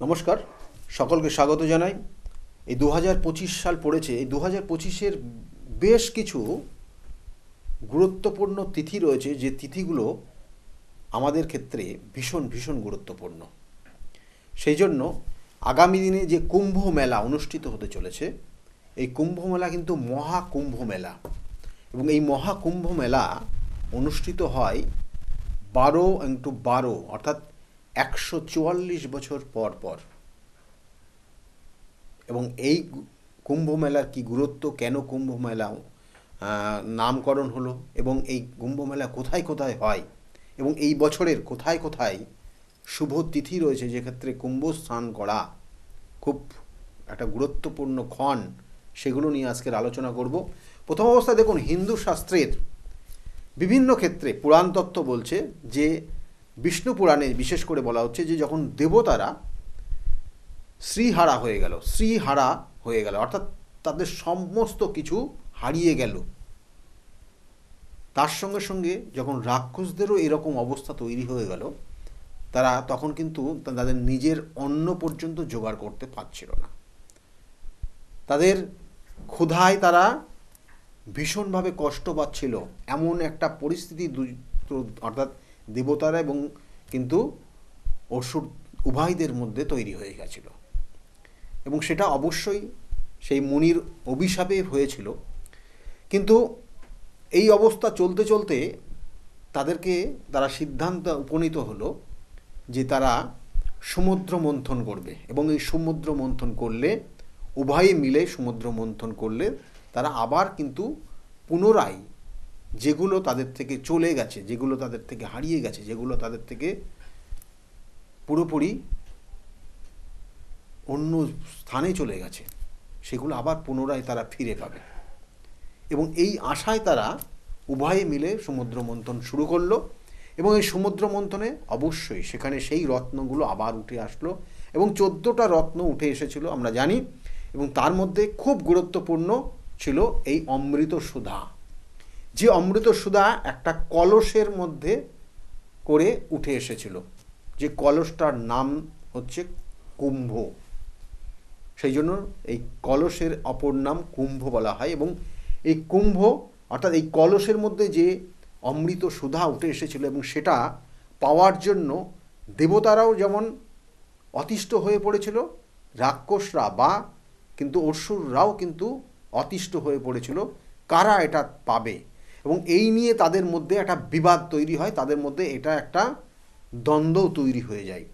নমস্কার, সকলকে স্বাগত জানাই। এই 2025 সাল পড়েছে। এই 2025-এর বেশ কিছু গুরুত্বপূর্ণ তিথি রয়েছে, যে তিথিগুলো আমাদের ক্ষেত্রে ভীষণ ভীষণ গুরুত্বপূর্ণ। সেই জন্য আগামী দিনে যে কুম্ভ মেলা অনুষ্ঠিত হতে চলেছে, এই কুম্ভ মেলা কিন্তু মহাকুম্ভ মেলা, এবং এই মহাকুম্ভ মেলা অনুষ্ঠিত হয় 12x12, অর্থাৎ 144 বছর পর পর। এবং এই কুম্ভ মেলার কী গুরুত্ব, কেন কুম্ভ মেলা নামকরণ হলো, এবং এই কুম্ভ মেলা কোথায় কোথায় হয়, এবং এই বছরের কোথায় কোথায় শুভ তিথি রয়েছে যেক্ষেত্রে কুম্ভ স্নান করা খুব একটা গুরুত্বপূর্ণ ক্ষণ, সেগুলো নিয়ে আজকের আলোচনা করব। প্রথম অবস্থায় দেখুন, হিন্দু শাস্ত্রের বিভিন্ন ক্ষেত্রে পুরাণতত্ত্ব বলছে যে, বিষ্ণু পুরাণে বিশেষ করে বলা হচ্ছে যে যখন দেবতারা শ্রীহারা হয়ে গেল অর্থাৎ তাদের সমস্ত কিছু হারিয়ে গেল, তার সঙ্গে সঙ্গে যখন রাক্ষসদেরও এরকম অবস্থা তৈরি হয়ে গেল, তারা তখন কিন্তু তাদের নিজের অন্ন পর্যন্ত জোগাড় করতে পারছিল না। তাদের ক্ষুধায় তারা ভীষণভাবে কষ্ট পাচ্ছিল। এমন একটা পরিস্থিতি অর্থাৎ দেবতারা এবং কিন্তু অসুর উভয়দের মধ্যে তৈরি হয়ে গেছিল, এবং সেটা অবশ্যই সেই মুনির অভিশাপে হয়েছিল। কিন্তু এই অবস্থা চলতে চলতে তারা সিদ্ধান্ত উপনীত হলো যে তারা সমুদ্র মন্থন করবে, এবং এই সমুদ্র মন্থন করলে, উভয়ে মিলে সমুদ্র মন্থন করলে তারা আবার কিন্তু পুনরায় যেগুলো তাদের থেকে চলে গেছে, যেগুলো তাদের থেকে হারিয়ে গেছে, যেগুলো তাদের থেকে পুরোপুরি অন্য স্থানে চলে গেছে, সেগুলো আবার পুনরায় তারা ফিরে পাবে। এবং এই আশায় তারা উভয়ে মিলে সমুদ্র মন্থন শুরু করলো, এবং এই সমুদ্র মন্থনে অবশ্যই সেখানে সেই রত্নগুলো আবার উঠে আসলো, এবং 14টা রত্ন উঠে এসেছিল আমরা জানি, এবং তার মধ্যে খুব গুরুত্বপূর্ণ ছিল এই অমৃত সুধা। যে অমৃত সুধা একটা কলসের মধ্যে করে উঠে এসেছিল, যে কলসটার নাম হচ্ছে কুম্ভ। সেই জন্য এই কলসের অপর নাম কুম্ভ বলা হয়। এবং এই কুম্ভ অর্থাৎ এই কলসের মধ্যে যে অমৃত সুধা উঠে এসেছিল, এবং সেটা পাওয়ার জন্য দেবতারাও যেমন অতিষ্ঠ হয়ে পড়েছিল, রাক্ষসরা বা কিন্তু অসুররাও কিন্তু অতিষ্ঠ হয়ে পড়েছিল কারা এটা পাবে, এবং এই নিয়ে তাদের মধ্যে একটা বিবাদ তৈরি হয়, তাদের মধ্যে এটা একটা দ্বন্দ্ব তৈরি হয়ে যায়।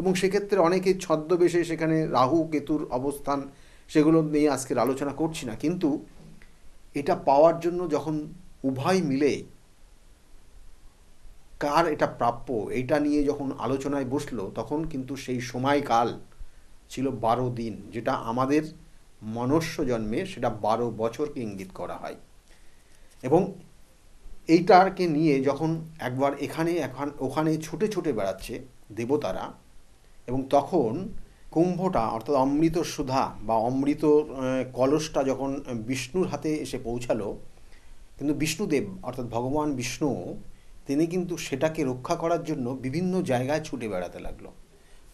এবং সেক্ষেত্রে অনেকে ছদ্মবেশে সেখানে রাহু কেতুর অবস্থান, সেগুলো নিয়ে আজকের আলোচনা করছি না, কিন্তু এটা পাওয়ার জন্য যখন উভয় মিলে কার এটা প্রাপ্য এইটা নিয়ে যখন আলোচনায় বসলো, তখন কিন্তু সেই সময়কাল ছিল 12 দিন, যেটা আমাদের মনুষ্য জন্মে সেটা 12 বছরকে ইঙ্গিত করা হয়। এবং এইটাকে নিয়ে যখন একবার ওখানে ছুটে ছুটে বেড়াচ্ছে দেবতারা, এবং তখন কুম্ভটা অর্থাৎ অমৃত সুধা বা অমৃত কলসটা যখন বিষ্ণুর হাতে এসে পৌঁছালো, কিন্তু বিষ্ণুদেব অর্থাৎ ভগবান বিষ্ণু তিনি কিন্তু সেটাকে রক্ষা করার জন্য বিভিন্ন জায়গায় ছুটে বেড়াতে লাগলো,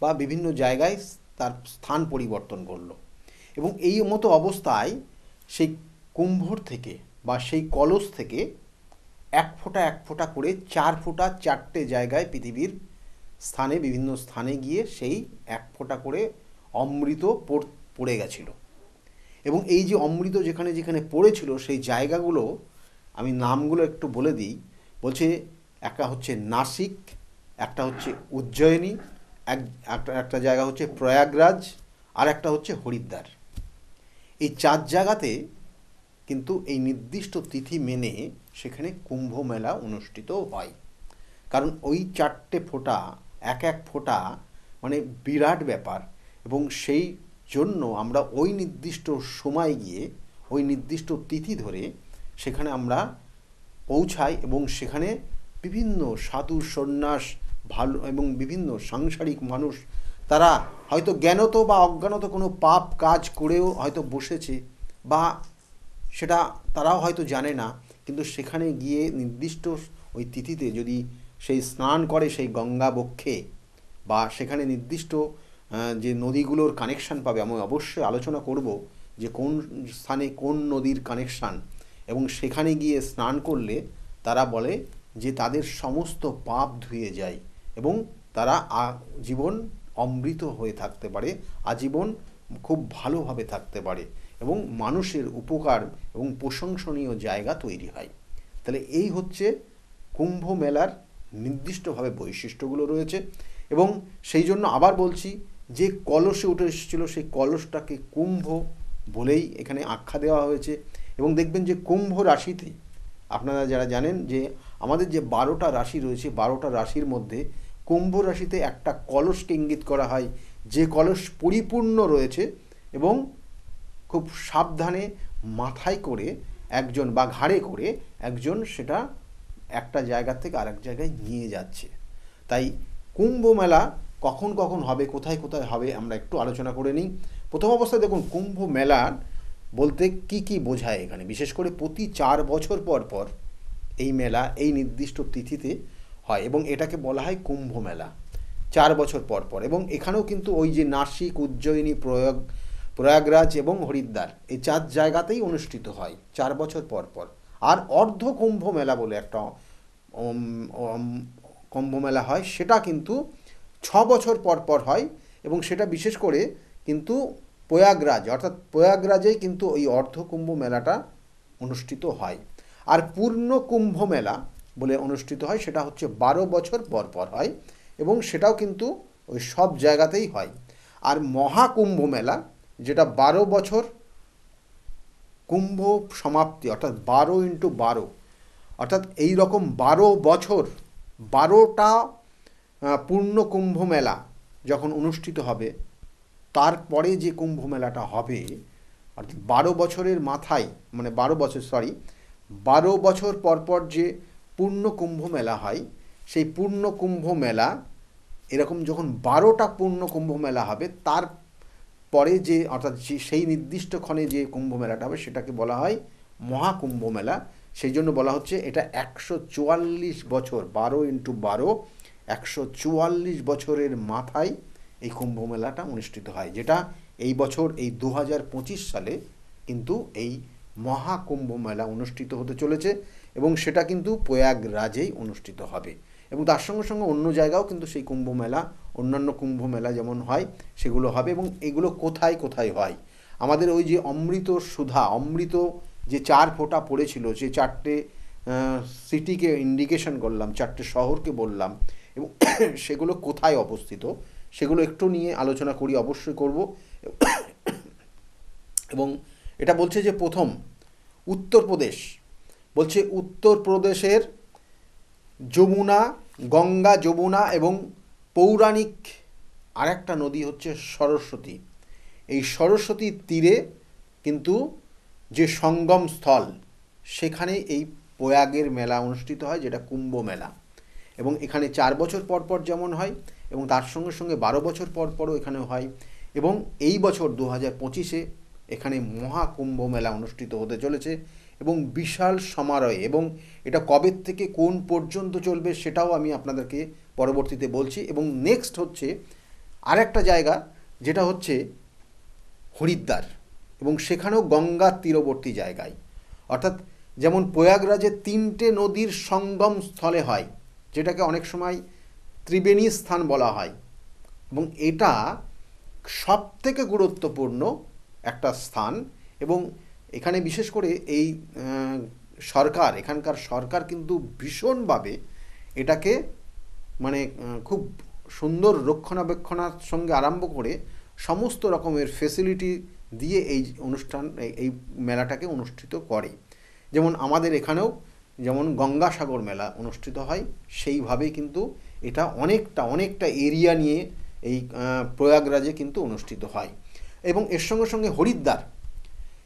বা বিভিন্ন জায়গায় তার স্থান পরিবর্তন করলো। এবং এই মতো অবস্থায় সেই কুম্ভর থেকে বা সেই কলস থেকে এক ফোঁটা করে 4 ফোঁটা 4টে জায়গায় পৃথিবীর স্থানে বিভিন্ন স্থানে গিয়ে সেই 1 ফোঁটা করে অমৃত পড়ে গেছিল। এবং এই যে অমৃত যেখানে যেখানে পড়েছিল সেই জায়গাগুলো আমি নামগুলো একটু বলে দিই। বলছে একটা হচ্ছে নাসিক, একটা হচ্ছে উজ্জয়িনী, একটা জায়গা হচ্ছে প্রয়াগরাজ, আর একটা হচ্ছে হরিদ্বার। এই 4 জায়গাতে কিন্তু এই নির্দিষ্ট তিথি মেনে সেখানে কুম্ভ মেলা অনুষ্ঠিত হয়। কারণ ওই 4টে ফোঁটা, এক ফোঁটা মানে বিরাট ব্যাপার, এবং সেই জন্য আমরা ওই নির্দিষ্ট সময় গিয়ে ওই নির্দিষ্ট তিথি ধরে সেখানে আমরা পৌঁছাই, এবং সেখানে বিভিন্ন সাধু সন্ন্যাস ভালো এবং বিভিন্ন সাংসারিক মানুষ, তারা হয়তো জ্ঞানত বা অজ্ঞানত কোনো পাপ কাজ করেও হয়তো বসেছে, বা সেটা তারাও হয়তো জানে না, কিন্তু সেখানে গিয়ে নির্দিষ্ট ওই তিথিতে যদি সেই স্নান করে সেই গঙ্গা বক্ষে, বা সেখানে নির্দিষ্ট যে নদীগুলোর কানেকশান পাবে, আমি অবশ্যই আলোচনা করব যে কোন স্থানে কোন নদীর কানেকশান, এবং সেখানে গিয়ে স্নান করলে তারা বলে যে তাদের সমস্ত পাপ ধুয়ে যায় এবং তারা জীবন অমৃত হয়ে থাকতে পারে, আজীবন খুব ভালোভাবে থাকতে পারে এবং মানুষের উপকার এবং প্রশংসনীয় জায়গা তৈরি হয়। তাহলে এই হচ্ছে কুম্ভ মেলার নির্দিষ্টভাবে বৈশিষ্ট্যগুলো রয়েছে। এবং সেই জন্য আবার বলছি যে কলসে উঠে এসেছিল সেই কলসটাকে কুম্ভ বলেই এখানে আখ্যা দেওয়া হয়েছে। এবং দেখবেন যে কুম্ভ রাশিতে, আপনারা যারা জানেন যে আমাদের যে 12টা রাশি রয়েছে, 12টা রাশির মধ্যে কুম্ভ রাশিতে একটা কলসকে ইঙ্গিত করা হয়, যে কলস পরিপূর্ণ রয়েছে এবং খুব সাবধানে মাথায় করে একজন বা ঘাড়ে করে একজন সেটা একটা জায়গা থেকে আরেক জায়গায় নিয়ে যাচ্ছে। তাই কুম্ভ মেলা কখন কখন হবে, কোথায় কোথায় হবে, আমরা একটু আলোচনা করে নিই। প্রথম অবস্থায় দেখুন, কুম্ভ মেলা বলতে কি কি বোঝায় এখানে। বিশেষ করে প্রতি 4 বছর পর পর এই মেলা এই নির্দিষ্ট তিথিতে হয় এবং এটাকে বলা হয় কুম্ভ মেলা, 4 বছর পর পর। এবং এখানেও কিন্তু ওই যে নাসিক, উজ্জয়িনী, প্রয়াগরাজ এবং হরিদ্বার, এই 4 জায়গাতেই অনুষ্ঠিত হয় 4 বছর পর পর। আর অর্ধ কুম্ভ মেলা বলে একটা কুম্ভ মেলা হয়, সেটা কিন্তু 6 বছর পর পর হয় এবং সেটা বিশেষ করে কিন্তু প্রয়াগরাজ, অর্থাৎ প্রয়াগরাজেই কিন্তু ওই অর্ধ কুম্ভ মেলাটা অনুষ্ঠিত হয়। আর পূর্ণ কুম্ভ মেলা বলে অনুষ্ঠিত হয়, সেটা হচ্ছে 12 বছর পর পর হয় এবং সেটাও কিন্তু ওই সব জায়গাতেই হয়। আর মহাকুম্ভ মেলা, যেটা 12 বছর কুম্ভ সমাপ্তি, অর্থাৎ 12x12, অর্থাৎ এই রকম 12 বছর 12টা পূর্ণ কুম্ভ মেলা যখন অনুষ্ঠিত হবে, তারপরে যে কুম্ভ মেলাটা হবে, অর্থাৎ 12 বছরের মাথায়, মানে 12 বছর পর পর যে পূর্ণ কুম্ভ মেলা হয়, সেই পূর্ণ কুম্ভ মেলা এরকম যখন 12টা পূর্ণ কুম্ভ মেলা হবে, তার পরে যে অর্থাৎ সেই নির্দিষ্ট ক্ষণে যে কুম্ভ মেলাটা হবে সেটাকে বলা হয় মহাকুম্ভ মেলা। সেই জন্য বলা হচ্ছে এটা 144 বছর, 12x12, 144 বছরের মাথায় এই কুম্ভ মেলাটা অনুষ্ঠিত হয়, যেটা এই বছর এই 2025 সালে কিন্তু এই মহাকুম্ভ মেলা অনুষ্ঠিত হতে চলেছে এবং সেটা কিন্তু প্রয়াগরাজেই অনুষ্ঠিত হবে। এবং তার সঙ্গে সঙ্গে অন্য জায়গাও কিন্তু সেই কুম্ভ মেলা, অন্যান্য কুম্ভ মেলা যেমন হয় সেগুলো হবে। এবং এগুলো কোথায় কোথায় হয়, আমাদের ওই যে অমৃত সুধা, অমৃত যে 4 ফোঁটা পড়েছিল, যে 4টে সিটিকে ইন্ডিকেশন করলাম, 4টে শহরকে বললাম, এবং সেগুলো কোথায় অবস্থিত সেগুলো একটু নিয়ে আলোচনা করি, অবশ্যই করব। এবং এটা বলছে যে প্রথম উত্তরপ্রদেশ, বলছে উত্তরপ্রদেশের যমুনা, গঙ্গা, যমুনা এবং পৌরাণিক আরেকটা নদী হচ্ছে সরস্বতী, এই সরস্বতীর তীরে কিন্তু যে সঙ্গম স্থল, সেখানে এই প্রয়াগের মেলা অনুষ্ঠিত হয়, যেটা কুম্ভ মেলা। এবং এখানে 4 বছর পর পর যেমন হয় এবং তার সঙ্গে সঙ্গে 12 বছর পর পরও এখানে হয়। এবং এই বছর 2025-এ এখানে মহাকুম্ভ মেলা অনুষ্ঠিত হতে চলেছে এবং বিশাল সমারোহে। এবং এটা কবে থেকে কোন পর্যন্ত চলবে সেটাও আমি আপনাদেরকে পরবর্তীতে বলছি। এবং নেক্সট হচ্ছে আরেকটা জায়গা, যেটা হচ্ছে হরিদ্বার, এবং সেখানেও গঙ্গার তীরবর্তী জায়গায়, অর্থাৎ যেমন প্রয়াগরাজে 3টে নদীর সঙ্গম স্থলে হয়, যেটাকে অনেক সময় ত্রিবেণী স্থান বলা হয়, এবং এটা সবথেকে গুরুত্বপূর্ণ একটা স্থান। এবং এখানে বিশেষ করে এই সরকার, এখানকার সরকার কিন্তু ভীষণভাবে এটাকে মানে খুব সুন্দর রক্ষণাবেক্ষণার সঙ্গে আরম্ভ করে সমস্ত রকমের ফেসিলিটি দিয়ে এই অনুষ্ঠান, এই মেলাটাকে অনুষ্ঠিত করে। যেমন আমাদের এখানেও যেমন গঙ্গাসাগর মেলা অনুষ্ঠিত হয়, সেইভাবেই কিন্তু এটা অনেকটা এরিয়া নিয়ে এই প্রয়াগরাজে কিন্তু অনুষ্ঠিত হয়। এবং এর সঙ্গে সঙ্গে হরিদ্বার,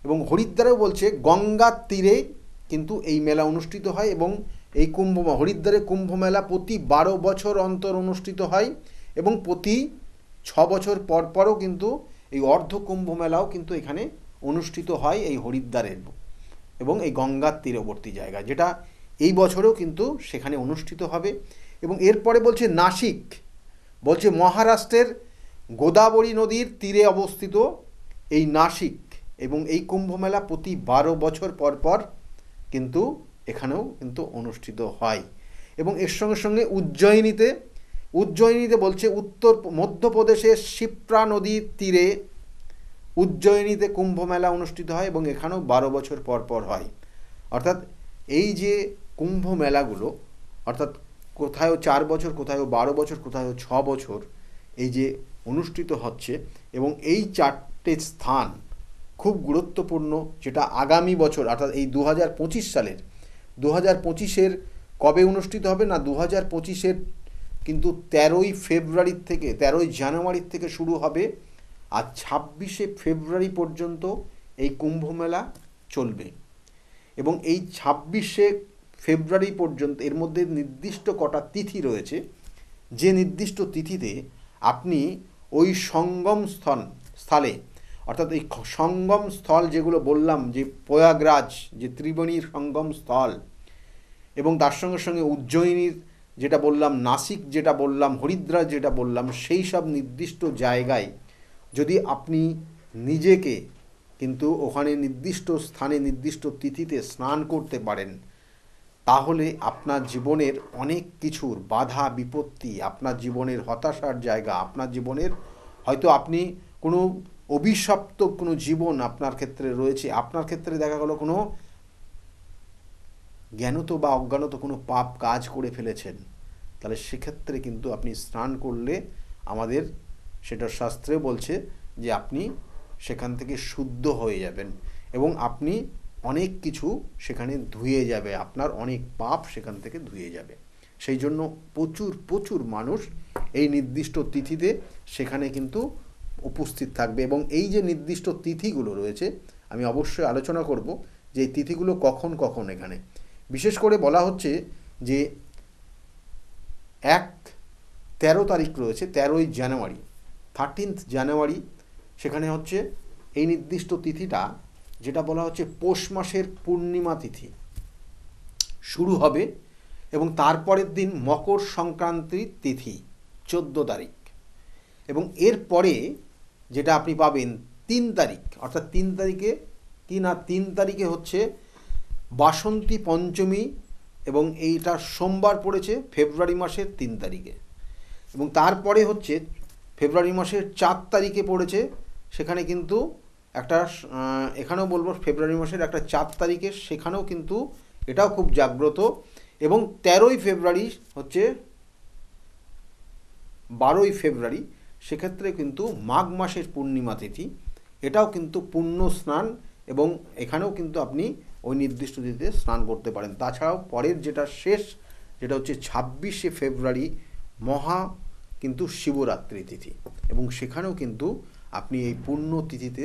এবং হরিদ্বারেও বলছে গঙ্গার তীরে কিন্তু এই মেলা অনুষ্ঠিত হয়। এবং এই হরিদ্বারে কুম্ভ মেলা প্রতি 12 বছর অন্তর অনুষ্ঠিত হয় এবং প্রতি 6 বছর পর পরও কিন্তু এই অর্ধ কুম্ভ মেলাও কিন্তু এখানে অনুষ্ঠিত হয় এই হরিদ্বারের এবং এই গঙ্গার তীরবর্তী জায়গা, যেটা এই বছরেও কিন্তু সেখানে অনুষ্ঠিত হবে। এবং এরপরে বলছে নাসিক, বলছে মহারাষ্ট্রের গোদাবরী নদীর তীরে অবস্থিত এই নাসিক, এবং এই কুম্ভমেলা প্রতি 12 বছর পর পর কিন্তু এখানেও কিন্তু অনুষ্ঠিত হয়। এবং এর সঙ্গে সঙ্গে উজ্জয়িনীতে বলছে উত্তর মধ্যপ্রদেশের শিপ্রা নদীর তীরে উজ্জয়িনীতে কুম্ভমেলা অনুষ্ঠিত হয়, এবং এখানেও 12 বছর পর পর হয়। অর্থাৎ এই যে কুম্ভ মেলাগুলো, অর্থাৎ কোথাও 4 বছর, কোথাও 12 বছর, কোথাও 6 বছর এই যে অনুষ্ঠিত হচ্ছে, এবং এই 4টে স্থান খুব গুরুত্বপূর্ণ, যেটা আগামী বছর অর্থাৎ এই 2025 সালের 2025-এর কবে অনুষ্ঠিত হবে না, 2025-এর কিন্তু 13ই ফেব্রুয়ারির থেকে 13ই জানুয়ারির থেকে শুরু হবে, আর 26শে ফেব্রুয়ারি পর্যন্ত এই কুম্ভমেলা চলবে। এবং এই 26শে ফেব্রুয়ারি পর্যন্ত এর মধ্যে নির্দিষ্ট কটা তিথি রয়েছে, যে নির্দিষ্ট তিথিতে আপনি ওই সঙ্গম স্থলে, অর্থাৎ এই সঙ্গম স্থল যেগুলো বললাম, যে প্রয়াগরাজ যে ত্রিবেণীর সঙ্গম স্থল, এবং তার সঙ্গে সঙ্গে উজ্জয়িনীর যেটা বললাম, নাসিক যেটা বললাম, হরিদ্বার যেটা বললাম, সেই সব নির্দিষ্ট জায়গায় যদি আপনি নিজেকে কিন্তু ওখানে নির্দিষ্ট স্থানে নির্দিষ্ট তিথিতে স্নান করতে পারেন, তাহলে আপনার জীবনের অনেক কিছুর বাধা বিপত্তি, আপনার জীবনের হতাশার জায়গা, আপনার জীবনের হয়তো আপনি কোনো অভিশপ্ত কোনো জীবন আপনার ক্ষেত্রে রয়েছে, আপনার ক্ষেত্রে দেখা গেল কোনো জ্ঞানত বা অজ্ঞানত কোনো পাপ কাজ করে ফেলেছেন, তাহলে সেক্ষেত্রে কিন্তু আপনি স্নান করলে আমাদের সেটা শাস্ত্রে বলছে যে আপনি সেখান থেকে শুদ্ধ হয়ে যাবেন, এবং আপনি অনেক কিছু সেখানে ধুয়ে যাবে, আপনার অনেক পাপ সেখান থেকে ধুয়ে যাবে। সেই জন্য প্রচুর প্রচুর মানুষ এই নির্দিষ্ট তিথিতে সেখানে কিন্তু উপস্থিত থাকবে। এবং এই যে নির্দিষ্ট তিথিগুলো রয়েছে, আমি অবশ্যই আলোচনা করব যে এই তিথিগুলো কখন কখন এখানে বিশেষ করে বলা হচ্ছে যে 13 তারিখ রয়েছে, 13ই জানুয়ারি, 13th জানুয়ারি, সেখানে হচ্ছে এই নির্দিষ্ট তিথিটা, যেটা বলা হচ্ছে পৌষ মাসের পূর্ণিমা তিথি শুরু হবে, এবং তারপরের দিন মকর সংক্রান্তির তিথি 14 তারিখ, এবং এরপরে যেটা আপনি পাবেন 3 তারিখ, অর্থাৎ 3 তারিখে কি না, 3 তারিখে হচ্ছে বাসন্তী পঞ্চমী, এবং এইটা সোমবার পড়েছে ফেব্রুয়ারি মাসের 3 তারিখে, এবং তারপরে হচ্ছে ফেব্রুয়ারি মাসের 4 তারিখে পড়েছে, সেখানে কিন্তু একটা এখানেও বলবো ফেব্রুয়ারি মাসের একটা 4 তারিখে, সেখানেও কিন্তু এটাও খুব জাগ্রত, এবং 13ই ফেব্রুয়ারি হচ্ছে 12ই ফেব্রুয়ারি, সেক্ষেত্রে কিন্তু মাঘ মাসের পূর্ণিমা তিথি, এটাও কিন্তু পুণ্য স্নান, এবং এখানেও কিন্তু আপনি ওই নির্দিষ্ট তিথিতে স্নান করতে পারেন। তাছাড়াও পরের যেটা শেষ, যেটা হচ্ছে 26শে ফেব্রুয়ারি মহা কিন্তু শিবরাত্রি তিথি, এবং সেখানেও কিন্তু আপনি এই পুণ্য তিথিতে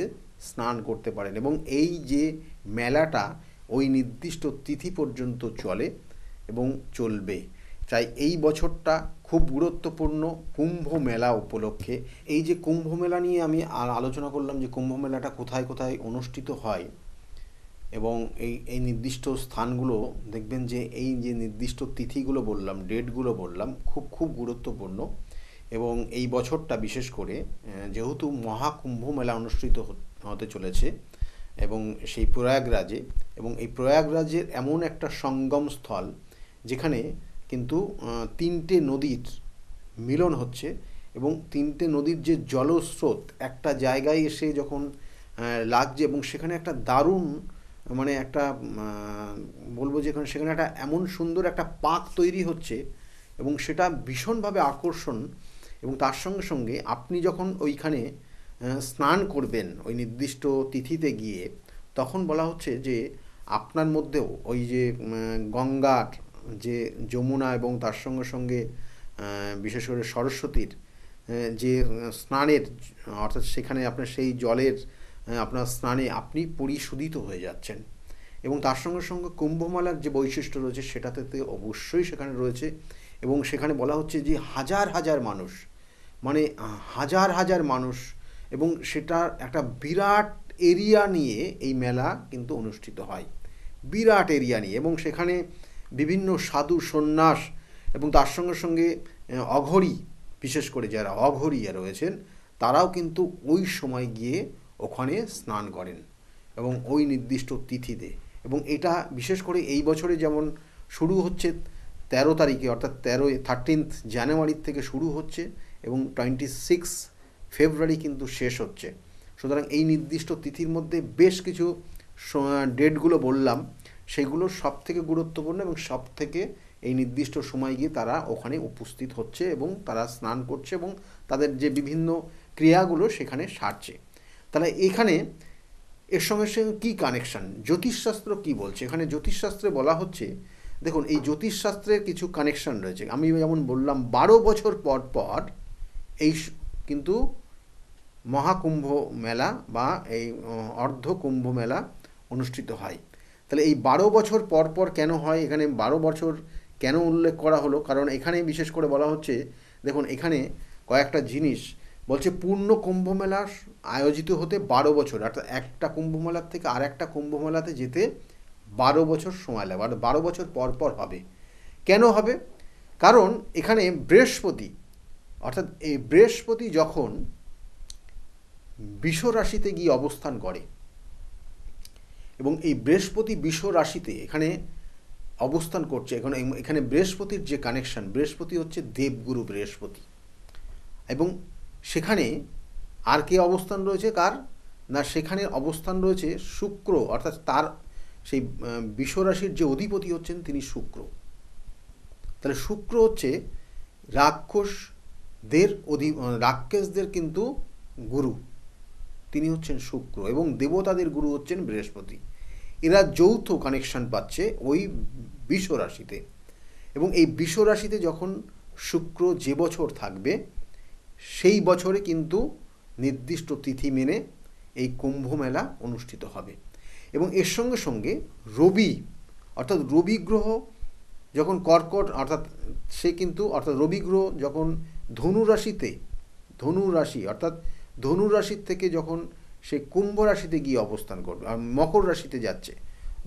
স্নান করতে পারেন। এবং এই যে মেলাটা ওই নির্দিষ্ট তিথি পর্যন্ত চলে এবং চলবে, তাই এই বছরটা খুব গুরুত্বপূর্ণ কুম্ভ মেলা উপলক্ষে। এই যে কুম্ভ মেলা নিয়ে আমি আলোচনা করলাম যে কুম্ভ মেলাটা কোথায় কোথায় অনুষ্ঠিত হয়, এবং এই নির্দিষ্ট স্থানগুলো দেখবেন যে এই যে নির্দিষ্ট তিথিগুলো বললাম, ডেটগুলো বললাম, খুব খুব গুরুত্বপূর্ণ। এবং এই বছরটা বিশেষ করে যেহেতু মহাকুম্ভ মেলা অনুষ্ঠিত হতে চলেছে, এবং সেই প্রয়াগরাজে, এবং এই প্রয়াগরাজের এমন একটা সঙ্গম স্থল যেখানে কিন্তু 3টে নদীর মিলন হচ্ছে, এবং 3টে নদীর যে জলস্রোত একটা জায়গায় এসে যখন লাগছে, এবং সেখানে একটা দারুণ মানে একটা বলবো যে সেখানে একটা এমন সুন্দর একটা পাক তৈরি হচ্ছে, এবং সেটা ভীষণভাবে আকর্ষণ। এবং তার সঙ্গে সঙ্গে আপনি যখন ওইখানে স্নান করবেন ওই নির্দিষ্ট তিথিতে গিয়ে, তখন বলা হচ্ছে যে আপনার মধ্যেও ওই যে গঙ্গার যে যমুনা, এবং তার সঙ্গে সঙ্গে বিশেষ করে সরস্বতীর যে স্নানের, অর্থাৎ সেখানে আপনার সেই জলের আপনার স্নানে আপনি পরিশোধিত হয়ে যাচ্ছেন। এবং তার সঙ্গে সঙ্গে কুম্ভমেলার যে বৈশিষ্ট্য রয়েছে সেটাতে অবশ্যই সেখানে রয়েছে, এবং সেখানে বলা হচ্ছে যে হাজার হাজার মানুষ, মানে হাজার হাজার মানুষ, এবং সেটার একটা বিরাট এরিয়া নিয়ে এই মেলা কিন্তু অনুষ্ঠিত হয়, বিরাট এরিয়া নিয়ে। এবং সেখানে বিভিন্ন সাধু সন্ন্যাস, এবং তার সঙ্গে সঙ্গে অঘরী, বিশেষ করে যারা অঘরী রয়েছেন, তারাও কিন্তু ওই সময় গিয়ে ওখানে স্নান করেন এবং ওই নির্দিষ্ট তিথিতে। এবং এটা বিশেষ করে এই বছরে যেমন শুরু হচ্ছে 13 তারিখে, অর্থাৎ 13th জানুয়ারির থেকে শুরু হচ্ছে এবং 26 ফেব্রুয়ারি কিন্তু শেষ হচ্ছে। সুতরাং এই নির্দিষ্ট তিথির মধ্যে বেশ কিছু ডেটগুলো বললাম, সেগুলো সব থেকে গুরুত্বপূর্ণ এবং সব থেকে এই নির্দিষ্ট সময় গিয়ে তারা ওখানে উপস্থিত হচ্ছে এবং তারা স্নান করছে এবং তাদের যে বিভিন্ন ক্রিয়াগুলো সেখানে সারছে। তাহলে এখানে এর সঙ্গে সঙ্গে কী কানেকশান, জ্যোতিষশাস্ত্র কী বলছে? এখানে জ্যোতিষশাস্ত্রে বলা হচ্ছে, দেখুন এই জ্যোতিষশাস্ত্রের কিছু কানেকশান রয়েছে। আমি যেমন বললাম 12 বছর পর পর এই কিন্তু মহাকুম্ভ মেলা বা এই অর্ধ কুম্ভ মেলা অনুষ্ঠিত হয়। তাহলে এই 12 বছর পর পর কেন হয়, এখানে 12 বছর কেন উল্লেখ করা হলো? কারণ এখানে বিশেষ করে বলা হচ্ছে, দেখুন এখানে কয়েকটা জিনিস বলছে। পূর্ণ কুম্ভ মেলা আয়োজিত হতে 12 বছর, অর্থাৎ একটা কুম্ভ মেলার থেকে আর একটা কুম্ভ মেলাতে যেতে 12 বছর সময় লাগে, 12 বছর পর পর হবে। কেন হবে? কারণ এখানে বৃহস্পতি, অর্থাৎ এই বৃহস্পতি যখন বৃষ রাশিতে গিয়ে অবস্থান করে এবং এই বৃহস্পতি বৃষ রাশিতে এখানে অবস্থান করছে, এখানে বৃহস্পতির যে কানেকশন, বৃহস্পতি হচ্ছে দেবগুরু বৃহস্পতি, এবং সেখানে আর কে অবস্থান রয়েছে কার না, সেখানে অবস্থান রয়েছে শুক্র, অর্থাৎ তার সেই বৃষ রাশির যে অধিপতি হচ্ছেন তিনি শুক্র। তাহলে শুক্র হচ্ছে রাক্ষসদের কিন্তু গুরু, তিনি হচ্ছেন শুক্র, এবং দেবতাদের গুরু হচ্ছেন বৃহস্পতি। এরা যৌথ কানেকশন পাচ্ছে ওই বৃষ রাশিতে, এবং এই বৃষ রাশিতে যখন শুক্র যে বছর থাকবে সেই বছরে কিন্তু নির্দিষ্ট তিথি মেনে এই কুম্ভ মেলা অনুষ্ঠিত হবে। এবং এর সঙ্গে সঙ্গে রবি, অর্থাৎ রবি গ্রহ যখন কর্কট, অর্থাৎ রবি গ্রহ যখন ধনু রাশির থেকে যখন সে কুম্ভ রাশিতে গিয়ে অবস্থান করবে, মকর রাশিতে যাচ্ছে,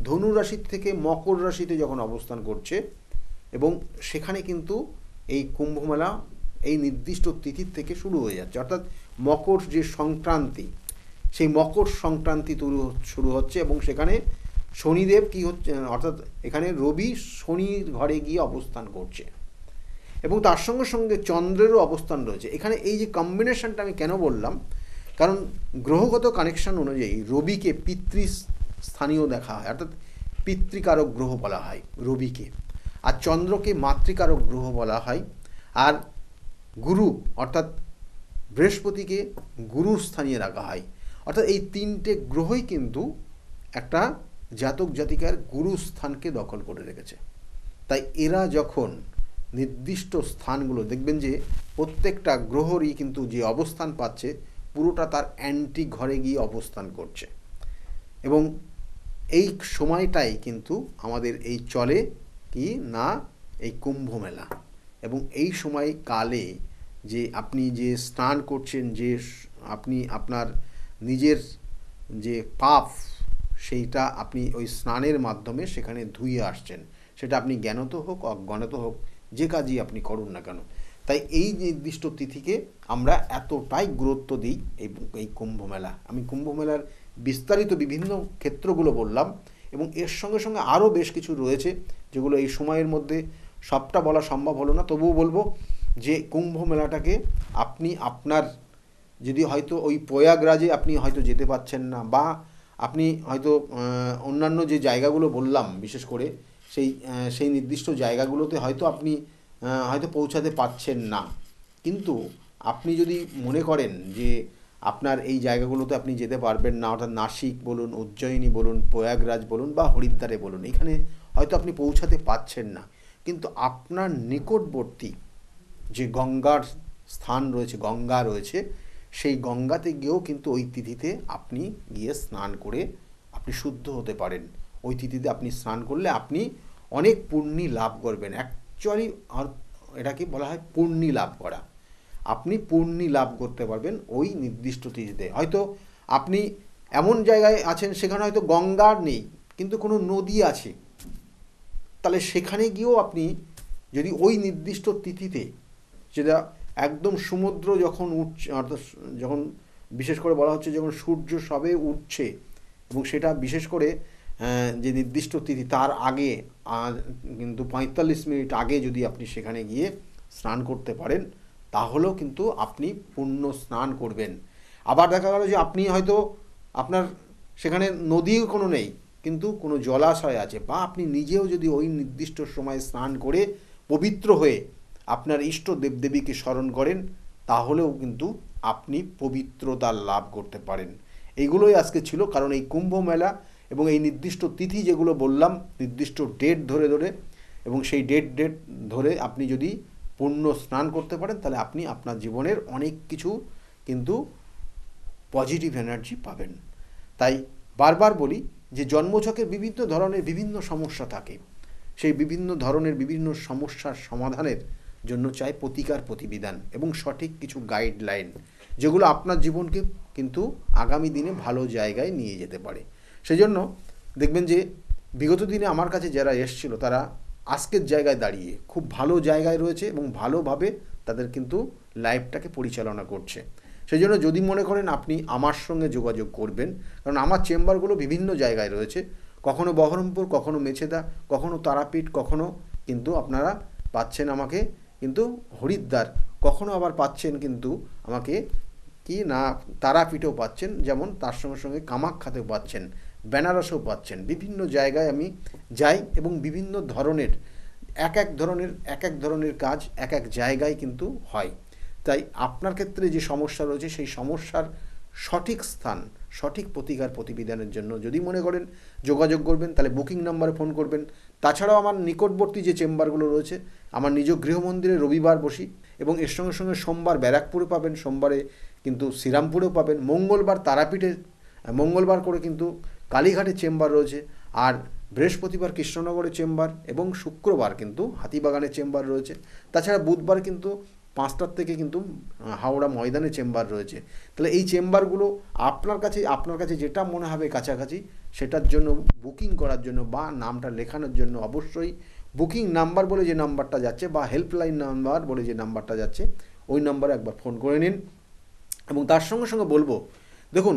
ধনু রাশির থেকে মকর রাশিতে যখন অবস্থান করছে, এবং সেখানে কিন্তু এই কুম্ভ মেলা এই নির্দিষ্ট তিথির থেকে শুরু হয়ে যাচ্ছে, অর্থাৎ মকর যে সংক্রান্তি, সেই মকর সংক্রান্তি শুরু হচ্ছে, এবং সেখানে শনিদেব কি হচ্ছে, অর্থাৎ এখানে রবি শনির ঘরে গিয়ে অবস্থান করছে, এবং তার সঙ্গে সঙ্গে চন্দ্রেরও অবস্থান রয়েছে। এখানে এই যে কম্বিনেশনটা আমি কেন বললাম, কারণ গ্রহগত কানেকশন অনুযায়ী রবিকে পিতৃস্থানীয় দেখা হয়, অর্থাৎ পিতৃকারক গ্রহ বলা হয় রবিকে, আর চন্দ্রকে মাতৃকারক গ্রহ বলা হয়, আর গুরু অর্থাৎ বৃহস্পতিকে গুরুর স্থানীয় রাখা হয়। অর্থাৎ এই তিনটে গ্রহই কিন্তু একটা জাতক জাতিকার গুরু স্থানকে দখল করে রেখেছে। তাই এরা যখন নির্দিষ্ট স্থানগুলো দেখবেন যে প্রত্যেকটা গ্রহরই কিন্তু যে অবস্থান পাচ্ছে পুরোটা তার অ্যান্টি ঘরে গিয়ে অবস্থান করছে, এবং এই সময়টাই কিন্তু আমাদের এই চলে কি না এই কুম্ভ মেলা। এবং এই সময় কালে যে আপনি যে স্নান করছেন, যে আপনি আপনার নিজের যে পাপ সেইটা আপনি ওই স্নানের মাধ্যমে সেখানে ধুয়ে আসছেন, সেটা আপনি জ্ঞানত হোক অজ্ঞানত হোক, যে কাজই আপনি করুন না কেন। তাই এই নির্দিষ্ট তিথিকে আমরা এতটাই গুরুত্ব দিই এই কুম্ভ মেলা। আমি কুম্ভ মেলার বিস্তারিত বিভিন্ন ক্ষেত্রগুলো বললাম, এবং এর সঙ্গে সঙ্গে আরও বেশ কিছু রয়েছে যেগুলো এই সময়ের মধ্যে সবটা বলা সম্ভব হলো না, তবুও বলবো যে কুম্ভ মেলাটাকে আপনি আপনার যদি হয়তো ওই প্রয়াগরাজে আপনি হয়তো যেতে পারছেন না, বা আপনি হয়তো অন্যান্য যে জায়গাগুলো বললাম বিশেষ করে সেই নির্দিষ্ট জায়গাগুলোতে হয়তো আপনি হয়তো পৌঁছাতে পারছেন না, কিন্তু আপনি যদি মনে করেন যে আপনার এই জায়গাগুলোতে আপনি যেতে পারবেন না, অর্থাৎ নাসিক বলুন, উজ্জয়িনী বলুন, প্রয়াগরাজ বলুন বা হরিদ্বারে বলুন, এখানে হয়তো আপনি পৌঁছাতে পারছেন না, কিন্তু আপনার নিকটবর্তী যে গঙ্গার স্থান রয়েছে, গঙ্গা রয়েছে, সেই গঙ্গাতে গিয়েও কিন্তু ওই তিথিতে আপনি গিয়ে স্নান করে আপনি শুদ্ধ হতে পারেন। ওই তিথিতে আপনি স্নান করলে আপনি অনেক পুণ্যি লাভ করবেন। অ্যাকচুয়ালি এটাকে বলা হয় পুণ্যি লাভ করা। আপনি পুণ্যি লাভ করতে পারবেন ওই নির্দিষ্ট তিথিতে। হয়তো আপনি এমন জায়গায় আছেন সেখানে হয়তো গঙ্গা নেই কিন্তু কোনো নদী আছে, তাহলে সেখানে গিয়েও আপনি যদি ওই নির্দিষ্ট তিথিতে, যেটা একদম সমুদ্র যখন উঠছে, অর্থাৎ যখন বিশেষ করে বলা হচ্ছে যখন সূর্য সবে উঠছে, এবং সেটা বিশেষ করে যে নির্দিষ্ট তিথি তার আগে কিন্তু ৪৫ মিনিট আগে যদি আপনি সেখানে গিয়ে স্নান করতে পারেন, তাহলেও কিন্তু আপনি পুণ্য স্নান করবেন। আবার দেখা গেল যে আপনি হয়তো আপনার সেখানে নদীও কোনো নেই, কিন্তু কোনো জলাশয় আছে, বা আপনি নিজেও যদি ওই নির্দিষ্ট সময়ে স্নান করে পবিত্র হয়ে আপনার ইষ্ট দেবদেবীকে স্মরণ করেন, তাহলেও কিন্তু আপনি পবিত্রতা লাভ করতে পারেন। এইগুলোই আজকে ছিল, কারণ এই কুম্ভ মেলা এবং এই নির্দিষ্ট তিথি যেগুলো বললাম, নির্দিষ্ট ডেট ধরে ধরে, এবং সেই ডেট ধরে আপনি যদি পুণ্য স্নান করতে পারেন, তাহলে আপনি আপনার জীবনের অনেক কিছু কিন্তু পজিটিভ এনার্জি পাবেন। তাই বারবার বলি যে জন্মছকের বিভিন্ন ধরনের বিভিন্ন সমস্যা থাকে, সেই বিভিন্ন ধরনের বিভিন্ন সমস্যার সমাধানের জন্য চাই প্রতিকার প্রতিবিধান এবং সঠিক কিছু গাইডলাইন, যেগুলো আপনার জীবনকে কিন্তু আগামী দিনে ভালো জায়গায় নিয়ে যেতে পারে। সেই জন্য দেখবেন যে বিগত দিনে আমার কাছে যারা এসছিল, তারা আজকের জায়গায় দাঁড়িয়ে খুব ভালো জায়গায় রয়েছে এবং ভালোভাবে তাদের কিন্তু লাইফটাকে পরিচালনা করছে। সেই জন্য যদি মনে করেন আপনি আমার সঙ্গে যোগাযোগ করবেন, কারণ আমার চেম্বারগুলো বিভিন্ন জায়গায় রয়েছে, কখনো বহরমপুর, কখনো মেছেদা, কখনো তারাপীঠ, কখনো কিন্তু আপনারা পাচ্ছেন আমাকে কিন্তু হরিদ্বার, কখনো আবার পাচ্ছেন কিন্তু আমাকে কি না তারাপীঠেও পাচ্ছেন, যেমন তার সঙ্গে সঙ্গে কামাখ্যাতেও পাচ্ছেন, বেনারসেও পাচ্ছেন। বিভিন্ন জায়গায় আমি যাই এবং বিভিন্ন ধরনের এক এক ধরনের কাজ এক এক জায়গায় কিন্তু হয়। তাই আপনার ক্ষেত্রে যে সমস্যা রয়েছে, সেই সমস্যার সঠিক স্থান, সঠিক প্রতিকার প্রতিবিধানের জন্য যদি মনে করেন যোগাযোগ করবেন, তাহলে বুকিং নাম্বারে ফোন করবেন। তাছাড়াও আমার নিকটবর্তী যে চেম্বারগুলো রয়েছে, আমার নিজ গৃহমন্দিরে রবিবার বসি, এবং এর সঙ্গে সঙ্গে সোমবার ব্যারাকপুরে পাবেন, সোমবারে কিন্তু শ্রীরামপুরেও পাবেন, মঙ্গলবার তারাপীঠে, মঙ্গলবার করে কিন্তু কালীঘাটে চেম্বার রয়েছে, আর বৃহস্পতিবার কৃষ্ণনগরে চেম্বার, এবং শুক্রবার কিন্তু হাতিবাগানে চেম্বার রয়েছে। তাছাড়া বুধবার কিন্তু ৫টার থেকে কিন্তু হাওড়া ময়দানে চেম্বার রয়েছে। তাহলে এই চেম্বারগুলো আপনার কাছে যেটা মনে হবে কাছাকাছি, সেটার জন্য বুকিং করার জন্য বা নামটা লেখানোর জন্য অবশ্যই বুকিং নাম্বার বলে যে নাম্বারটা যাচ্ছে, বা হেল্পলাইন নাম্বার বলে যে নাম্বারটা যাচ্ছে, ওই নাম্বারে একবার ফোন করে নিন। এবং তার সঙ্গে সঙ্গে বলবো, দেখুন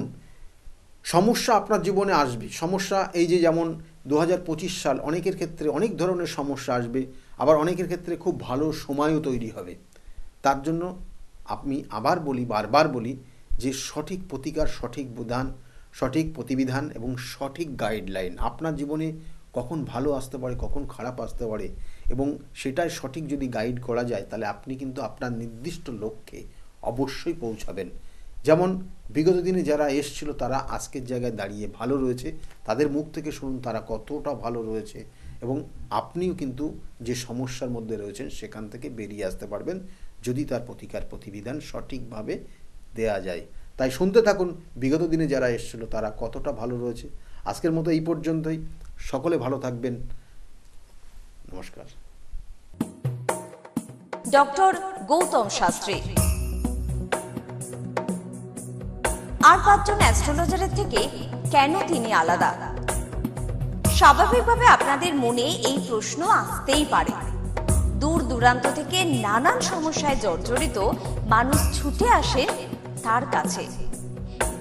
সমস্যা আপনার জীবনে আসবে, সমস্যা এই যে যেমন 2025 সাল, অনেকের ক্ষেত্রে অনেক ধরনের সমস্যা আসবে, আবার অনেকের ক্ষেত্রে খুব ভালো সময়ও তৈরি হবে। তার জন্য আমি আবার বলি, বারবার বলি যে সঠিক প্রতিকার, সঠিক বিধান, সঠিক প্রতিবিধান এবং সঠিক গাইডলাইন, আপনার জীবনে কখন ভালো আসতে পারে, কখন খারাপ আসতে পারে, এবং সেটাই সঠিক যদি গাইড করা যায়, তাহলে আপনি কিন্তু আপনার নির্দিষ্ট লক্ষ্যে অবশ্যই পৌঁছাবেন। যেমন বিগত দিনে যারা এসছিল, তারা আজকের জায়গায় দাঁড়িয়ে ভালো রয়েছে, তাদের মুখ থেকে শুনুন তারা কতটা ভালো রয়েছে, এবং আপনিও কিন্তু যে সমস্যার মধ্যে রয়েছেন সেখান থেকে বেরিয়ে আসতে পারবেন, যদি তার প্রতিকার প্রতিবিধান সঠিকভাবে দেয়া যায়। তাই শুনতে থাকুন বিগত দিনে যারা এসেছিল তারা কতটা ভালো রয়েছে। আজকের মতো এই পর্যন্তই, সকলে ভালো থাকবেন, নমস্কার। ডক্টর গৌতম শাস্ত্রী আর 5 জন অ্যাস্ট্রোলজারের থেকে কেন তিনি আলাদা? স্বাভাবিকভাবে আপনাদের মনে এই প্রশ্ন আসতেই পারে। দূর দূরান্ত থেকে নানান সমস্যায় জর্জরিত মানুষ ছুটে আসে তার কাছে।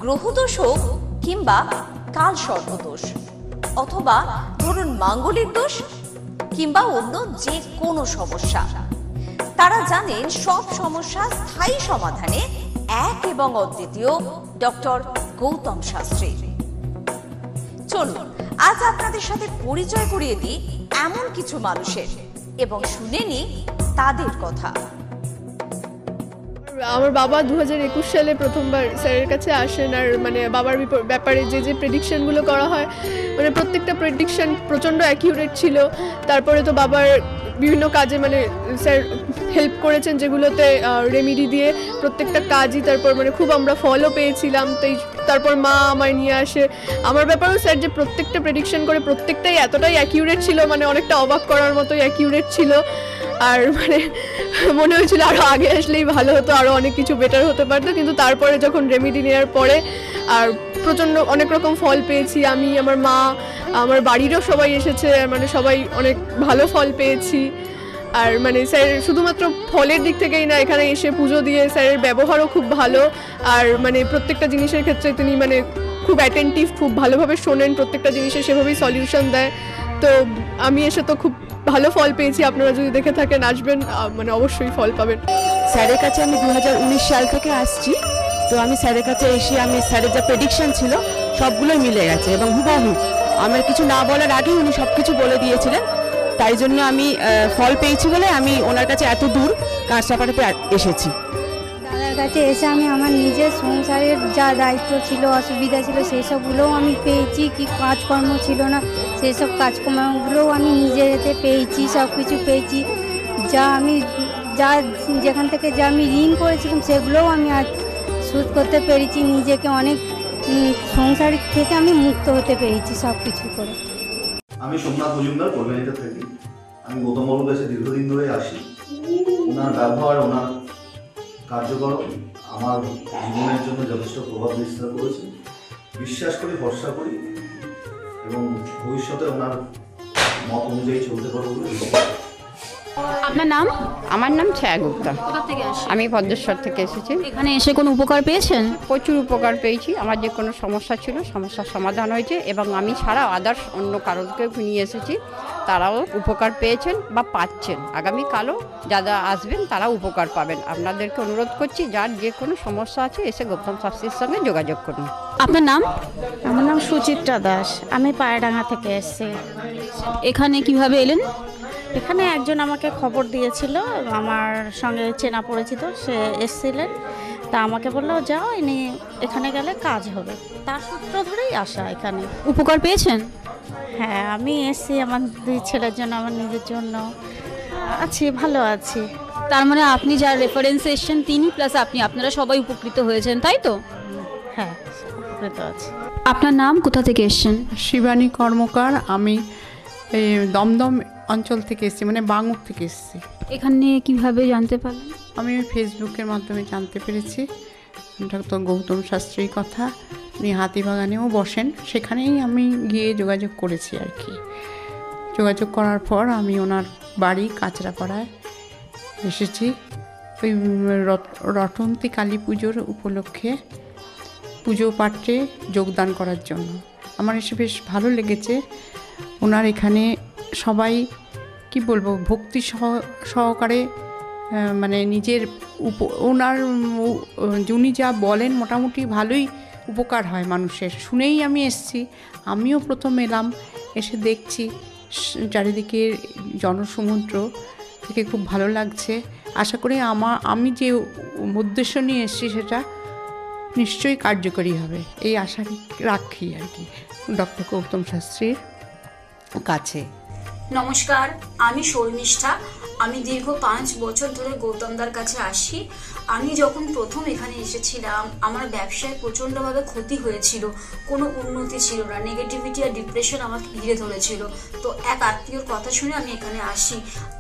গ্রহদোষ হোক কিংবা কাল সর্পদোষ, অথবা ধরুন মাঙ্গলিক দোষ কিংবা অন্য যে কোনো সমস্যা, তারা জানেন সব সমস্যা স্থায়ী সমাধানে এক এবং অদ্বিতীয় ডক্টর গৌতম শাস্ত্রী। চলুন আজ আপনাদের সাথে পরিচয় করিয়ে দিই এমন কিছু মানুষের, এবং শুনে নিই তাদের কথা। আমার বাবা 2021 সালে প্রথমবার স্যারের কাছে আসেন, আর মানে বাবার ব্যাপারে যে প্রেডিকশনগুলো করা হয়, মানে প্রত্যেকটা প্রেডিকশন প্রচণ্ড অ্যাকিউরেট ছিল। তারপরে তো বাবার বিভিন্ন কাজে মানে স্যার হেল্প করেছেন, যেগুলোতে রেমিডি দিয়ে প্রত্যেকটা কাজই তারপর মানে খুব আমরা ফলও পেয়েছিলাম। তারপর মা আমায় নিয়ে আসে, আমার ব্যাপারেও স্যার যে প্রত্যেকটা প্রেডিকশন করে প্রত্যেকটাই এতটাই অ্যাকিউরেট ছিল, মানে অনেকটা অবাক করার মতোই অ্যাকিউরেট ছিল। আর মানে মনে হয়েছিল আরও আগে আসলেই ভালো হতো, আরও অনেক কিছু বেটার হতে পারতো। কিন্তু তারপরে যখন রেমিডি নেওয়ার পরে আর প্রচণ্ড অনেক রকম ফল পেয়েছি আমি, আমার মা, আমার বাড়িরও সবাই এসেছে, মানে সবাই অনেক ভালো ফল পেয়েছি। আর মানে স্যার শুধুমাত্র ফলের দিক থেকেই না, এখানে এসে পুজো দিয়ে স্যারের ব্যবহারও খুব ভালো। আর মানে প্রত্যেকটা জিনিসের ক্ষেত্রে তিনি মানে খুব অ্যাটেন্টিভ, খুব ভালোভাবে শোনেন, প্রত্যেকটা জিনিসের সেভাবেই সলিউশন দেয়। তো আমি এসে তো খুব ভালো ফল পেয়েছি। আপনারা যদি দেখে থাকেন, আসবেন, মানে অবশ্যই ফল পাবেন। স্যারের কাছে আমি 2019 সাল থেকে আসছি। তো আমি স্যারের কাছে এসে আমি স্যারের যা প্রেডিকশন ছিল সবগুলোই মিলে গেছে এবং হুবহু আমার কিছু না বলার আগেই উনি সব কিছু বলে দিয়েছিলেন। তাই জন্য আমি ফল পেয়েছি বলে আমি ওনার কাছে এত দূর কাঁচরাপাড়াতে এসেছি। দাদার কাছে এসে আমি আমার নিজের সংসারের যা দায়িত্ব ছিল, অসুবিধা ছিল, সেই সবগুলোও আমি পেয়েছি। কি কাজকর্ম ছিল না, সেই সব কাজকর্মগুলোও আমি নিজের হাতে পেয়েছি, সব কিছু পেয়েছি। যা যেখান থেকে যা আমি ঋণ করেছিলাম সেগুলোও আমি আজ শোধ করতে পেরেছি। নিজেকে অনেক সংসার থেকে আমি মুক্ত হতে পেরেছি সব কিছু করে। আমি সোমনাথ মজুমদার কল্যাণীতে থাকি। আমি গৌতম বাবুর কাছে দীর্ঘদিন ধরে আসি। ওনার ব্যবহার, ওনার কার্যকরণ আমার জীবনের জন্য যথেষ্ট প্রভাব বিস্তার করেছে। বিশ্বাস করি, ভরসা করি এবং ভবিষ্যতে ওনার মত অনুযায়ী চলতে পারবো বলে। আপনার নাম? আমার নাম ছায়া গুপ্তা। কোথা থেকে আসেন? আমি ভদ্রেশ্বর থেকে এসেছি। এখানে এসে কোনো উপকার পেয়েছেন? প্রচুর উপকার পেয়েছি। আমার যে কোনো সমস্যা ছিল, সমস্যার সমাধান হয়েছে এবং আমি ছাড়াও আদার্স অন্য কারোকেও নিয়ে এসেছি, তারাও উপকার পেয়েছেন বা পাচ্ছেন। আগামীকালও যারা আসবেন তারা উপকার পাবেন। আপনাদেরকে অনুরোধ করছি, যার যে কোনো সমস্যা আছে এসে গৌতম শাস্ত্রীর সঙ্গে যোগাযোগ করুন। আপনার নাম? আমার নাম সুচিত্রা দাস। আমি পায়রাডাঙ্গা থেকে এসেছি। এখানে কিভাবে এলেন? এখানে একজন আমাকে খবর দিয়েছিল, আমার সঙ্গে চেনা পরিচিত, সে এসেছিলেন। তা আমাকে বললো যাও, এখানে গেলে কাজ হবে। তার সূত্র ধরেই আসা এখানে। উপকার পেয়েছেন? হ্যাঁ, আমি এসেছি আমার 2 ছেলের জন্য, আমার নিজের জন্য আছি, ভালো আছি। তার মানে আপনি যার রেফারেন্সে এসেছেন তিনি প্লাস আপনি, আপনারা সবাই উপকৃত হয়েছেন, তাই তো? হ্যাঁ, উপকৃত আছি। আপনার নাম? কোথা থেকে এসেছেন? শিবানী কর্মকার। আমি এই দমদম অঞ্চল থেকে এসেছি, মানে বাঙুর থেকে এসেছি। এখানে কিভাবে জানতে পারলেন? আমি ফেসবুকের মাধ্যমে জানতে পেরেছি ডক্টর গৌতম শাস্ত্রীর কথা। উনি হাতিবাগানেও বসেন, সেখানেই আমি গিয়ে যোগাযোগ করেছি আর কি। যোগাযোগ করার পর আমি ওনার বাড়ি কাঁচরাপাড়ায় এসেছি ওই রটন্তী কালী পুজোর উপলক্ষে পুজো পাঠে যোগদান করার জন্য। আমার এসে বেশ ভালো লেগেছে। ওনার এখানে সবাই কি বলবো, ভক্তি সহকারে মানে নিজের ওনার উনি যা বলেন মোটামুটি ভালোই উপকার হয় মানুষের। শুনেই আমি এসেছি। আমিও প্রথম এলাম, এসে দেখছি চারিদিকে জনসমুদ্র, থেকে খুব ভালো লাগছে। আশা করি আমি যে উদ্দেশ্য নিয়ে এসেছি সেটা নিশ্চয়ই কার্যকরী হবে, এই আশা রাখি আর কি ডক্টর গৌতম শাস্ত্রীর কাছে। নমস্কার, আমি শর্মিষ্ঠা। আমি দীর্ঘ 5 বছর ধরে গৌতমদার কাছে আসি। আমি যখন প্রথম এখানে এসেছিলাম, আমার ব্যবসায় প্রচণ্ডভাবে ক্ষতি হয়েছিল, কোনো উন্নতি ছিল না, নেগেটিভিটি আর ডিপ্রেশন আমাকে ঘিরে ধরেছিল। তো এক আত্মীয়র কথা শুনে আমি এখানে আসি।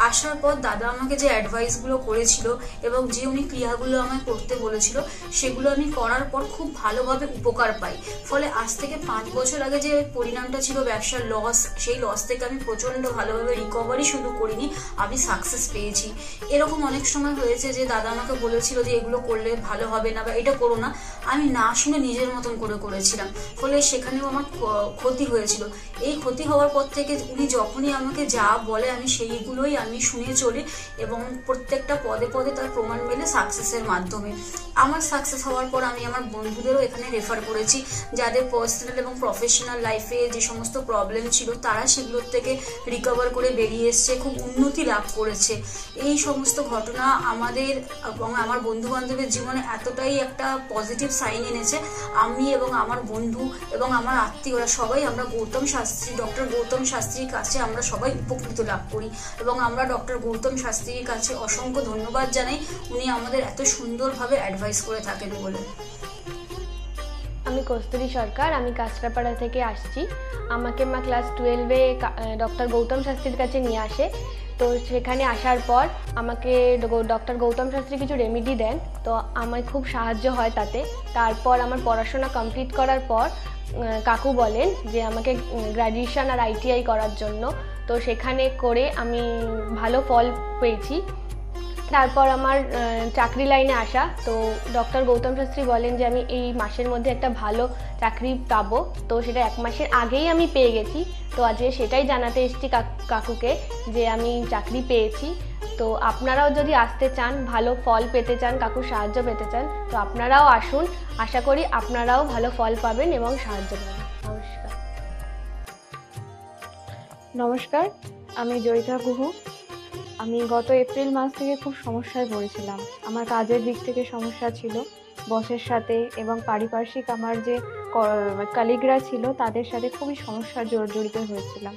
আসার পর দাদা আমাকে যে অ্যাডভাইসগুলো করেছিল এবং যে উনি ক্রিয়াগুলো আমায় করতে বলেছিল, সেগুলো আমি করার পর খুব ভালোভাবে উপকার পাই। ফলে আজ থেকে 5 বছর আগে যে পরিণামটা ছিল ব্যবসার লস, সেই লস থেকে আমি প্রচণ্ড ভালোভাবে রিকভারি শুধু করিনি, আমি সাকসেস পেয়েছি। এরকম অনেক সময় হয়েছে যে দাদা আমাকে বলেছিল যে এগুলো করলে ভালো হবে না বা এটা করো না, আমি না শুনে নিজের মতন করে করেছিলাম। ফলে সেখানেও আমার ক্ষতি হয়েছিল। এই ক্ষতি হওয়ার পর থেকে উনি যখনই আমাকে যা বলে আমি সেইগুলোই আমি শুনে চলি এবং প্রত্যেকটা পদে পদে তার প্রমাণ মেলে সাকসেসের মাধ্যমে। আমার সাকসেস হওয়ার পর আমি আমার বন্ধুদেরও এখানে রেফার করেছি, যাদের পার্সোনাল এবং প্রফেশনাল লাইফে যে সমস্ত প্রবলেম ছিল তারা সেগুলোর থেকে রিকভার করে বেরিয়ে এসছে, খুব উন্নতি লাভ করেছে। এই সমস্ত ঘটনা আমাদের এবং আমার বন্ধু বান্ধবের জীবনে এতটাই একটা পজিটিভ সাইন এনেছে, আমি এবং আমার বন্ধু এবং আমার আত্মীয়রা সবাই আমরা ডক্টর গৌতম শাস্ত্রীর কাছে আমরা সবাই উপকৃত লাভ করি এবং আমরা ডক্টর গৌতম শাস্ত্রীর কাছে অসংখ্য ধন্যবাদ জানাই, উনি আমাদের এত সুন্দরভাবে অ্যাডভাইস করে থাকেন বলে। আমি কস্তুরী সরকার, আমি কাঁচরাপাড়া থেকে আসছি। আমাকে মা ক্লাস 12-এ ডক্টর গৌতম শাস্ত্রীর কাছে নিয়ে আসে। তো সেখানে আসার পর আমাকে ডক্টর গৌতম শাস্ত্রী কিছু রেমেডি দেন, তো আমার খুব সাহায্য হয় তাতে। তারপর আমার পড়াশোনা কমপ্লিট করার পর কাকু বলেন যে আমাকে গ্র্যাজুয়েশন আর ITI করার জন্য। তো সেখানে করে আমি ভালো ফল পেয়েছি। তারপর আমার চাকরি লাইনে আসা, তো ডক্টর গৌতম শাস্ত্রী বলেন যে আমি এই মাসের মধ্যে একটা ভালো চাকরি পাবো, তো সেটা 1 মাসের আগেই আমি পেয়ে গেছি। তো আজকে সেটাই জানাতে এসেছি কাকুকে যে আমি চাকরি পেয়েছি। তো আপনারাও যদি আসতে চান, ভালো ফল পেতে চান, কাকুর সাহায্য পেতে চান, তো আপনারাও আসুন। আশা করি আপনারাও ভালো ফল পাবেন এবং সাহায্য পাবেন। নমস্কার। নমস্কার, আমি জয়িতা গুহ। আমি গত এপ্রিল মাস থেকে খুব সমস্যায় পড়েছিলাম। আমার কাজের দিক থেকে সমস্যা ছিল, বসের সাথে এবং পারিপার্শ্বিক আমার যে কলিগরা ছিল তাদের সাথে খুবই সমস্যা জড়িত হয়েছিলাম।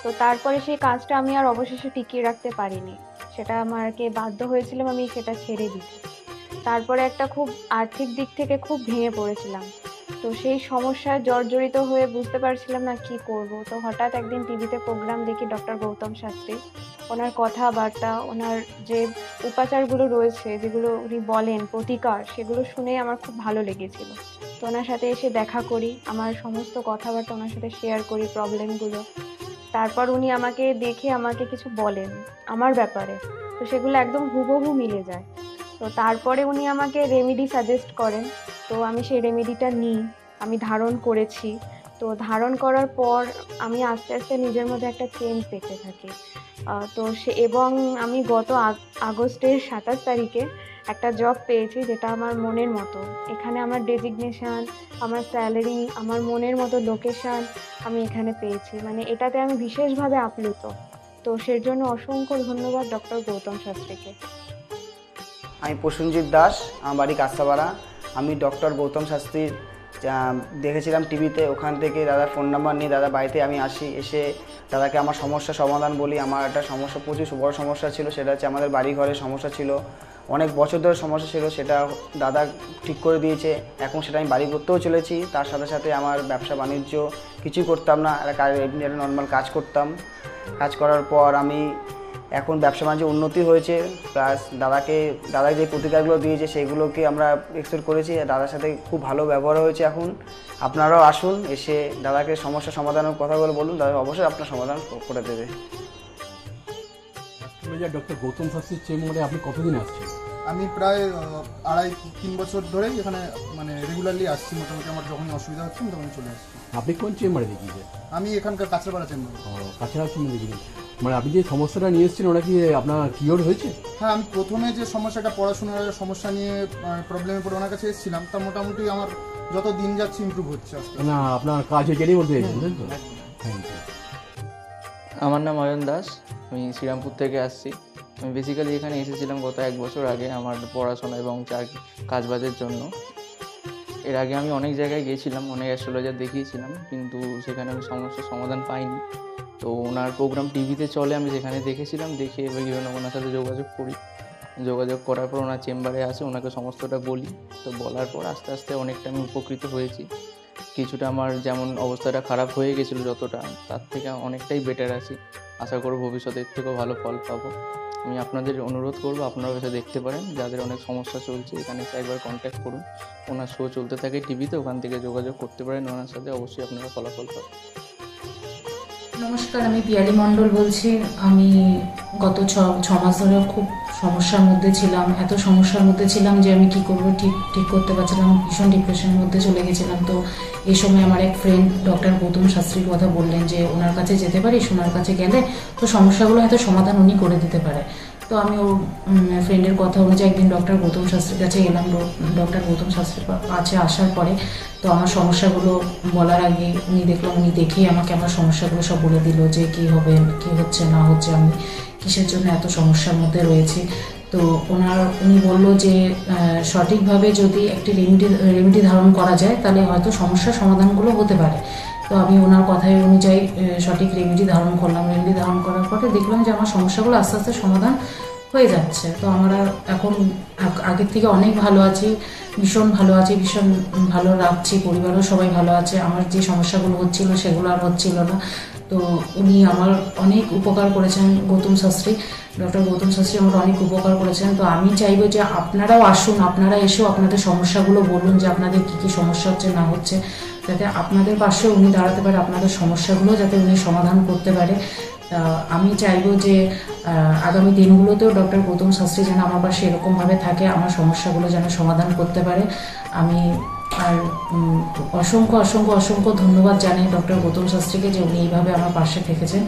তো তারপরে সেই কাজটা আমি আর অবশেষে টিকিয়ে রাখতে পারিনি, সেটা আমাকে বাধ্য হয়েছিলাম আমি সেটা ছেড়ে দিতে। তারপরে একটা খুব আর্থিক দিক থেকে খুব ভেঙে পড়েছিলাম। তো সেই সমস্যায় জর্জরিত হয়ে বুঝতে পারছিলাম না কি করব। তো হঠাৎ একদিন টিভিতে প্রোগ্রাম দেখি ডক্টর গৌতম শাস্ত্রী, ওনার কথাবার্তা, ওনার যে উপাচারগুলো রয়েছে যেগুলো উনি বলেন প্রতিকার, সেগুলো শুনে আমার খুব ভালো লেগেছিল। তো ওনার সাথে এসে দেখা করি, আমার সমস্ত কথাবার্তা ওনার সাথে শেয়ার করি, প্রবলেমগুলো। তারপর উনি আমাকে দেখে আমাকে কিছু বলেন আমার ব্যাপারে, তো সেগুলো একদম হুবহু মিলে যায়। তো তারপরে উনি আমাকে রেমেডি সাজেস্ট করেন, তো আমি সেই রেমেডিটা নিই, আমি ধারণ করেছি। তো ধারণ করার পর আমি আস্তে আস্তে নিজের মধ্যে একটা চেঞ্জ দেখতে থাকি। তো এবং আমি গত আগস্টের 27 তারিখে একটা জব পেয়েছি যেটা আমার মনের মতো। এখানে আমার ডেজিগনেশান, আমার স্যালারি, আমার মনের মতো লোকেশান আমি এখানে পেয়েছি, মানে এটাতে আমি বিশেষভাবে আপ্লুত। তো সের জন্য অসংখ্য ধন্যবাদ ডক্টর গৌতম শাস্ত্রীকে। আমি প্রসেনজিৎ দাস, আমার বাড়ি কাঁচরাপাড়া। আমি ডক্টর গৌতম শাস্ত্রীর দেখেছিলাম টিভিতে, ওখান থেকে দাদার ফোন নাম্বার নিয়ে দাদা বাড়িতে আমি আসি, এসে দাদাকে আমার সমস্যার সমাধান বলি। আমার একটা সমস্যা, প্রচুর বড় সমস্যা ছিল, সেটা হচ্ছে আমাদের বাড়ি ঘরের সমস্যা ছিল, অনেক বছর ধরে সমস্যা ছিল, সেটা দাদা ঠিক করে দিয়েছে। এখন সেটা আমি বাড়ি করতেও চলেছি। তার সাথে সাথে আমার ব্যবসা বাণিজ্য কিছুই করতাম না, এমনি একটা নর্মাল কাজ করতাম। কাজ করার পর আমি এখন ব্যবসা বাণিজ্য উন্নতি হয়েছে, প্লাস দাদা যে প্রতিকারগুলো দিয়েছে সেগুলোকে আমরা এক্সপেক্ট করেছি। দাদার সাথে খুব ভালো ব্যবহার হয়েছে। এখন আপনারাও আসুন, এসে দাদাকে সমস্যা সমাধানের কথাগুলো বলুন, দাদা অবশ্যই আপনার সমাধান করে দেবে। ডক্টর গৌতম শাস্ত্রীর চেম্বারে আপনি কতদিন আসছেন? আমি প্রায় 2.5-3 বছর ধরেই এখানে মানে রেগুলারলি আসছি। মোটামুটি আমার যখনই অসুবিধা হচ্ছে আমি তখনই চলে আসছি। আপনি কোন চেম্বারে দেখিয়েছেন? আমি এখানকার কাঁচরাপাড়া চেম্বার। কাঁচরাপাড়া চেম্বারে দেখিয়েছেন, মানে আপনি যে সমস্যাটা নিয়ে এসেছেন ওটা কি আপনার কিওর হয়েছে? হ্যাঁ, আমি প্রথমে যে সমস্যাটা, পড়াশোনার সমস্যা নিয়ে প্রবলেমে পড়ে ওনার কাছে এসেছিলাম, তা মোটামুটি আমার যত দিন যাচ্ছে ইমপ্রুভ হচ্ছে। না, আপনার কাজ এটাই বলতে চাইছেন তো? Thank you. আমার নাম অয়ন দাস, আমি শ্রীরামপুর থেকে আসছি। আমি বেসিক্যালি এখানে এসেছিলাম গত 1 বছর আগে আমার পড়াশোনা এবং কাজবাজের জন্য। এর আগে আমি অনেক জায়গায় গিয়েছিলাম, অনেক অ্যাস্ট্রোলজার দেখিয়েছিলাম, কিন্তু সেখানে আমি সমস্যার সমাধান পাইনি। তো ওনার প্রোগ্রাম টিভিতে চলে, আমি সেখানে দেখেছিলাম, দেখে এবার ওনার সাথে যোগাযোগ করি। যোগাযোগ করার পর ওনার চেম্বারে আসে, ওনাকে সমস্তটা বলি। তো বলার পর আস্তে আস্তে অনেকটা আমি উপকৃত হয়েছি। কিছুটা আমার যেমন অবস্থাটা খারাপ হয়ে গেছিলো যতটা, তার থেকে অনেকটাই বেটার আছি। আশা করব ভবিষ্যতে এর থেকেও ভালো ফল পাবো। আমি আপনাদের অনুরোধ করবো আপনারা এসে দেখতে পারেন, যাদের অনেক সমস্যা চলছে এখানে এসে একবার কন্ট্যাক্ট করুন। ওনার শো চলতে থাকে টিভিতে, ওখান থেকে যোগাযোগ করতে পারেন ওনার সাথে, অবশ্যই আপনারা ফলাফল পাবেন। নমস্কার, আমি পিয়ালি মণ্ডল বলছি। আমি গত ছ মাস ধরে খুব সমস্যার মধ্যে ছিলাম, এত সমস্যার মধ্যে ছিলাম যে আমি কি করব ঠিক করতে পারছিলাম, ভীষণ ডিপ্রেশনের মধ্যে চলে গেছিলাম। তো এই সময় আমার এক ফ্রেন্ড ডক্টর গৌতম শাস্ত্রীর কথা বললেন যে ওনার কাছে যেতে পারিস, ওনার কাছে গেলে তো সমস্যাগুলো হয়তো সমাধান উনি করে দিতে পারে। তো আমি ওর ফ্রেন্ডের কথা অনুযায়ী একদিন ডক্টর গৌতম শাস্ত্রীর কাছে এলাম। ডক্টর গৌতম শাস্ত্রীর কাছে আসার পরে তো আমার সমস্যাগুলো বলার আগে উনি দেখেই আমাকে আমার সমস্যাগুলো সব বলে দিল যে কী হবে, কী হচ্ছে না হচ্ছে, আমি কিসের জন্য এত সমস্যার মধ্যে রয়েছি। তো উনি বললো যে সঠিকভাবে যদি একটি রেমেডি ধারণ করা যায় তাহলে হয়তো সমস্যার সমাধানগুলো হতে পারে। তো আমি ওনার কথায় অনুযায়ী সঠিক রেমেডি ধারণ করলাম। রেমেডি ধারণ করার পরে দেখলাম যে আমার সমস্যাগুলো আস্তে আস্তে সমাধান হয়ে যাচ্ছে। তো আমরা এখন আগের থেকে অনেক ভালো আছি, ভীষণ ভালো আছি, ভীষণ ভালো রাখছি, পরিবারও সবাই ভালো আছে। আমার যে সমস্যাগুলো হচ্ছিল সেগুলো আর হচ্ছিল না। তো উনি আমার অনেক উপকার করেছেন, গৌতম শাস্ত্রী, ডক্টর গৌতম শাস্ত্রী আমার অনেক উপকার করেছেন। তো আমি চাইবো যে আপনারাও আসুন, আপনারা এসেও আপনাদের সমস্যাগুলো বলুন যে আপনাদের কী কী সমস্যা হচ্ছে না হচ্ছে, যাতে আপনাদের পাশেও উনি দাঁড়াতে পারে, আপনাদের সমস্যাগুলো যাতে উনি সমাধান করতে পারে। আমি চাইবো যে আগামী দিনগুলোতেও ডক্টর গৌতম শাস্ত্রী যেন আমার পাশে এরকমভাবে থাকে, আমার সমস্যাগুলো যেন সমাধান করতে পারে। আমি আর অসংখ্য অসংখ্য অসংখ্য ধন্যবাদ জানাই ডক্টর গৌতম শাস্ত্রীকে যে উনি এইভাবে আমার পাশে থেকেছেন,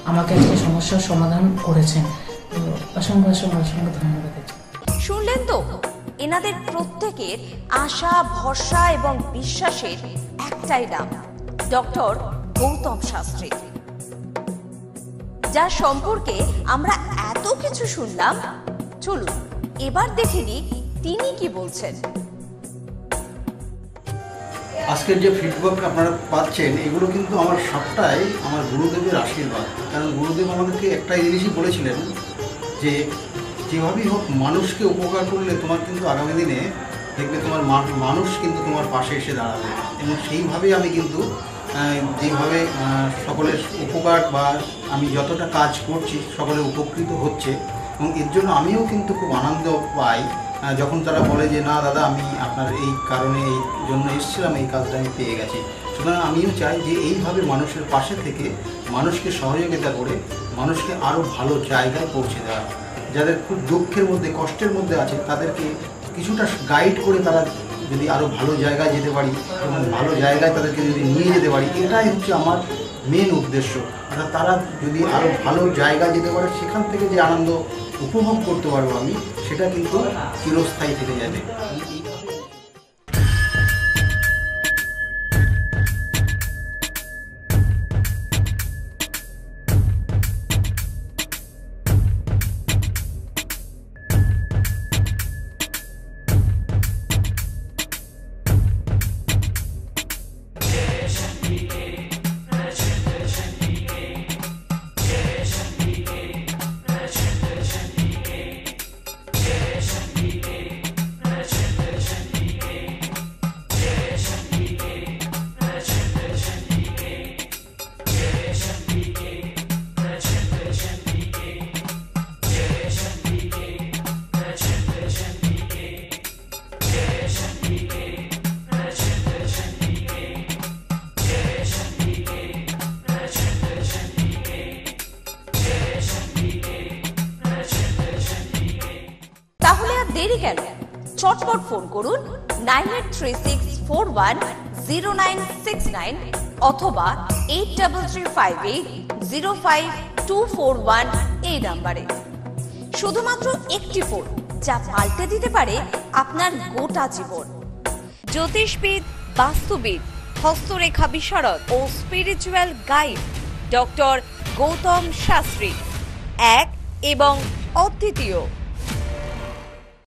আমাকে আজকে সমস্যার সমাধান করেছেন। তো অসংখ্য অসংখ্য অসংখ্য ধন্যবাদ। শুনলেন তো, এনাদের প্রত্যেকের আশা, ভরসা এবং বিশ্বাসের একটাই নাম, ডক্টর গৌতম শাস্ত্রী, যার সম্পর্কে আমরা এত কিছু শুনলাম। চলুন এবার দেখে নিই তিনি কি বলছেন। আজকের যে ফিডব্যাক আপনারা পাচ্ছেন, এগুলো কিন্তু আমার সবটাই আমার গুরুদেবের আশীর্বাদ। কারণ গুরুদেব আমাদেরকে একটাই জিনিসই বলেছিলেন যে যেভাবেই হোক মানুষকে উপকার করলে তোমার কিন্তু আগামী দিনে দেখবে তোমার মানুষ কিন্তু তোমার পাশে এসে দাঁড়াবে। এবং সেইভাবেই আমি কিন্তু যেভাবে সকলের উপকার বা আমি যতটা কাজ করছি সকলে উপকৃত হচ্ছে, এবং এর জন্য আমিও কিন্তু খুব আনন্দ পাই যখন তারা বলে যে না দাদা, আমি আপনার এই কারণে এই জন্য এসেছিলাম, এই কাজটা আমি পেয়ে গেছি। সুতরাং আমিও চাই যে এইভাবে মানুষের পাশে থেকে মানুষকে সহযোগিতা করে মানুষকে আরও ভালো জায়গায় পৌঁছে দেওয়া। যাদের খুব দুঃখের মধ্যে, কষ্টের মধ্যে আছে, তাদেরকে কিছুটা গাইড করে তারা যদি আরও ভালো জায়গায় যেতে পারি এবং ভালো জায়গায় তাদেরকে যদি নিয়ে যেতে পারি, এটাই হচ্ছে আমার মেন উদ্দেশ্য। অর্থাৎ তারা যদি আরও ভালো জায়গায় যেতে পারে, সেখান থেকে যে আনন্দ উপভোগ করতে পারবো আমি, সেটা কিন্তু চিরস্থায়ী থেকে যাবে। দেরি কেন? চটপট ফোন করুন 9836410969 অথবা 8335805241 এই নাম্বারে। শুধুমাত্র একটি ফোন, যা পাল্টে দিতে পারে আপনার গোটা জীবন। জ্যোতিষবিদ, বাস্তুবিদ, হস্তরেখা বিশারদ ও spiritual guide doctor Gautam Shastri, এক এবং অদ্বিতীয়।